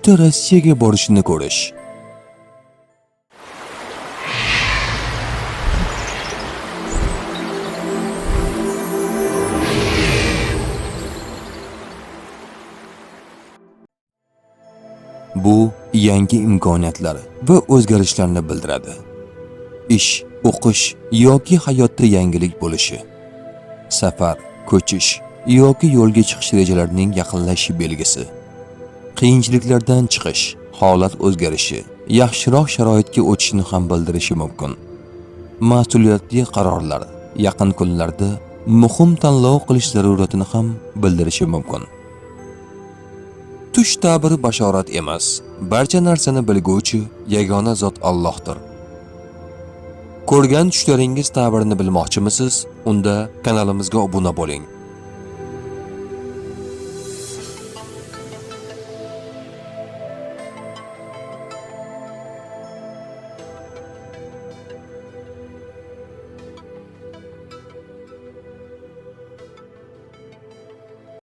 tushda Rossiyaga borishini ko'rish. Bu yangi imkoniyatlar va o'zgarishlarni bildiradi. Ish, o'qish yoki hayotda yangilik bo'lishi. Safar, ko'chish yoki yo'lga chiqish rejalarining yaqinlashishi belgisi. Qiyinchiliklardan chiqish, holat o'zgarishi, yaxshiroq sharoitga o'tishni ham bildirishi mumkin. Mas'uliyatli qarorlar yaqin kunlarda muhim tanlov qilish zaruratini ham bildirishi mumkin. Tush ta'biri bashorat emas, barcha narsani bilguvchi yagona zot Allohdir. Ko'rgan tushlaringiz ta'birini bilmoqchimisiz? Unda kanalimizga obuna bo'ling.